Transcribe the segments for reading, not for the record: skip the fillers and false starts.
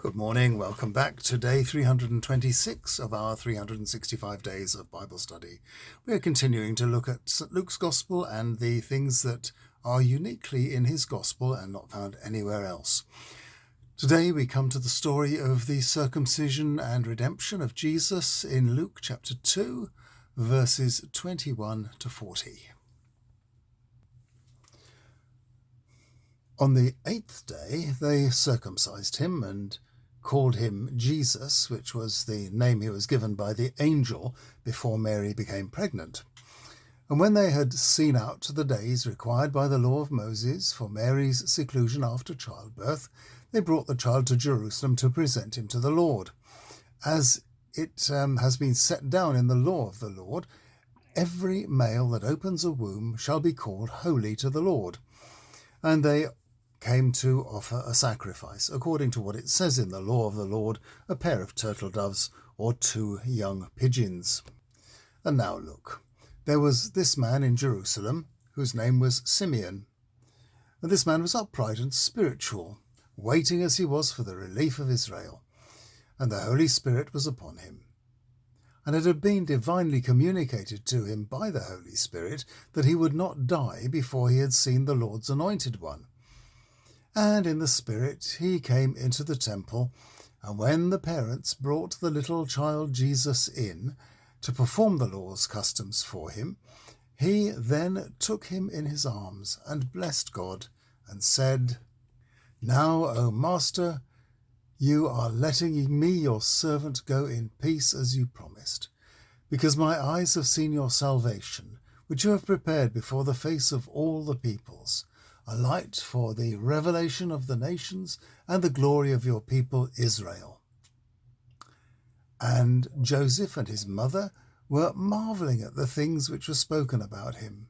Good morning. Welcome back to day 326 of our 365 days of Bible study. We are continuing to look at St. Luke's Gospel and the things that are uniquely in his Gospel and not found anywhere else. Today we come to the story of the circumcision and redemption of Jesus in Luke chapter 2, verses 21 to 40. On the 8th day they circumcised him and called him Jesus, which was the name he was given by the angel before Mary became pregnant. And when they had seen out the days required by the law of Moses for Mary's seclusion after childbirth, they brought the child to Jerusalem to present him to the Lord. As it has been set down in the law of the Lord, every male that opens a womb shall be called holy to the Lord. And they came to offer a sacrifice, according to what it says in the law of the Lord, a pair of turtle doves or 2 young pigeons. And now look, there was this man in Jerusalem whose name was Simeon. And this man was upright and spiritual, waiting as he was for the relief of Israel. And the Holy Spirit was upon him. And it had been divinely communicated to him by the Holy Spirit that he would not die before he had seen the Lord's anointed one. And in the Spirit he came into the temple, and when the parents brought the little child Jesus in to perform the law's customs for him, he then took him in his arms and blessed God and said, "Now, O Master, you are letting me, your servant, go in peace as you promised, because my eyes have seen your salvation, which you have prepared before the face of all the peoples, a light for the revelation of the nations and the glory of your people Israel." And Joseph and his mother were marvelling at the things which were spoken about him.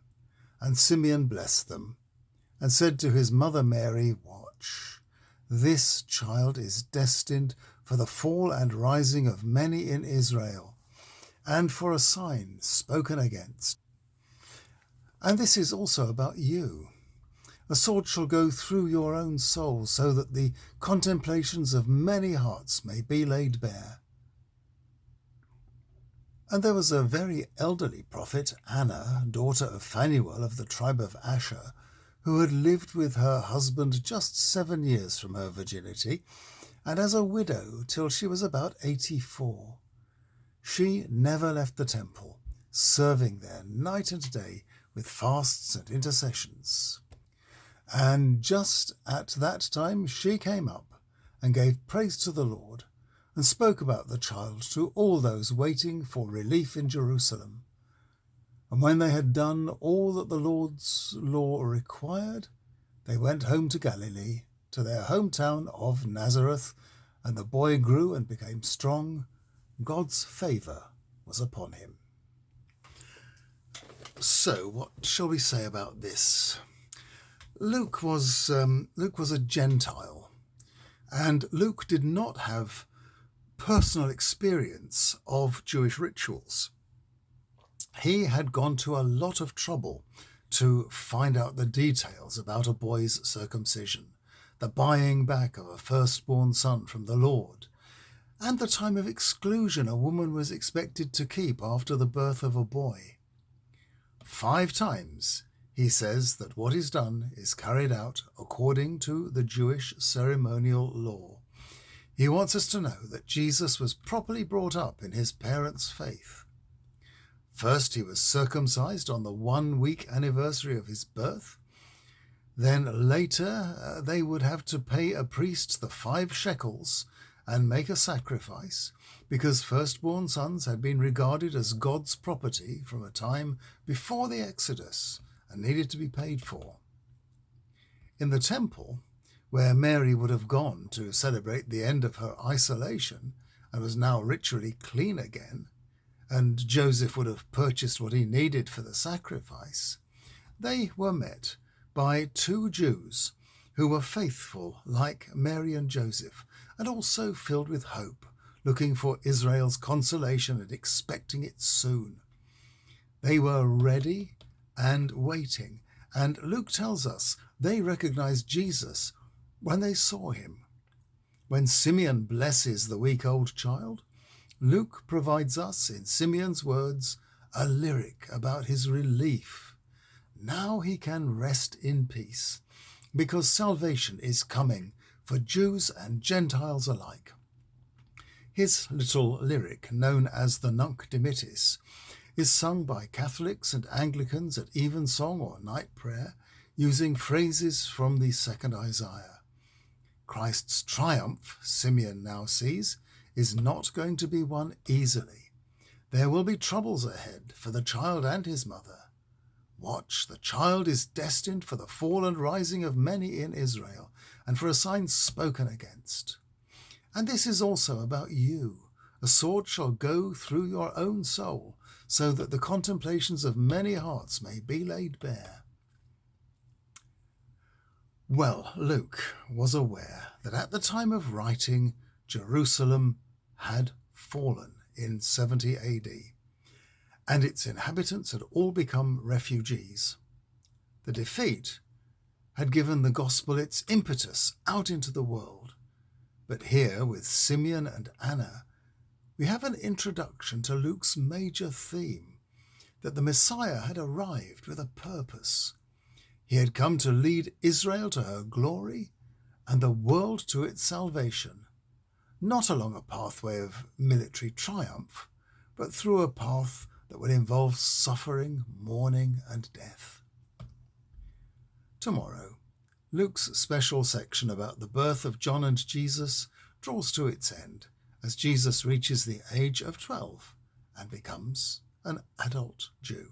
And Simeon blessed them, and said to his mother Mary, "Watch, this child is destined for the fall and rising of many in Israel, and for a sign spoken against. And this is also about you. A sword shall go through your own soul, so that the contemplations of many hearts may be laid bare." And there was a very elderly prophet, Anna, daughter of Phanuel of the tribe of Asher, who had lived with her husband just 7 years from her virginity, and as a widow till she was about 84. She never left the temple, serving there night and day with fasts and intercessions. And just at that time she came up and gave praise to the Lord, and spoke about the child to all those waiting for relief in Jerusalem. And when they had done all that the Lord's law required, they went home to Galilee, to their hometown of Nazareth, and the boy grew and became strong. God's favour was upon him. So, what shall we say about this? Luke was a Gentile, and Luke did not have personal experience of Jewish rituals. He had gone to a lot of trouble to find out the details about a boy's circumcision, the buying back of a firstborn son from the Lord, and the time of exclusion a woman was expected to keep after the birth of a boy. 5 times he says that what is done is carried out according to the Jewish ceremonial law. He wants us to know that Jesus was properly brought up in his parents' faith. First, he was circumcised on the 1-week anniversary of his birth. Then later, they would have to pay a priest the 5 shekels and make a sacrifice, because firstborn sons had been regarded as God's property from a time before the Exodus and needed to be paid for. In the temple, where Mary would have gone to celebrate the end of her isolation and was now ritually clean again, and Joseph would have purchased what he needed for the sacrifice, they were met by 2 Jews who were faithful like Mary and Joseph, and also filled with hope, looking for Israel's consolation and expecting it soon. They were ready and waiting, and Luke tells us they recognized Jesus when they saw him. When Simeon blesses the week-old child, Luke provides us, in Simeon's words, a lyric about his relief. Now he can rest in peace, because salvation is coming for Jews and Gentiles alike. His little lyric, known as the Nunc Dimittis, is sung by Catholics and Anglicans at evensong or night prayer, using phrases from the second Isaiah. Christ's triumph, Simeon now sees, is not going to be won easily. There will be troubles ahead for the child and his mother. Watch, the child is destined for the fall and rising of many in Israel, and for a sign spoken against. And this is also about you. A sword shall go through your own soul, so that the contemplations of many hearts may be laid bare. Well, Luke was aware that at the time of writing, Jerusalem had fallen in 70 AD, and its inhabitants had all become refugees. The defeat had given the gospel its impetus out into the world. But here, with Simeon and Anna, we have an introduction to Luke's major theme, that the Messiah had arrived with a purpose. He had come to lead Israel to her glory and the world to its salvation, not along a pathway of military triumph, but through a path that would involve suffering, mourning, and death. Tomorrow, Luke's special section about the birth of John and Jesus draws to its end as Jesus reaches the age of 12 and becomes an adult Jew.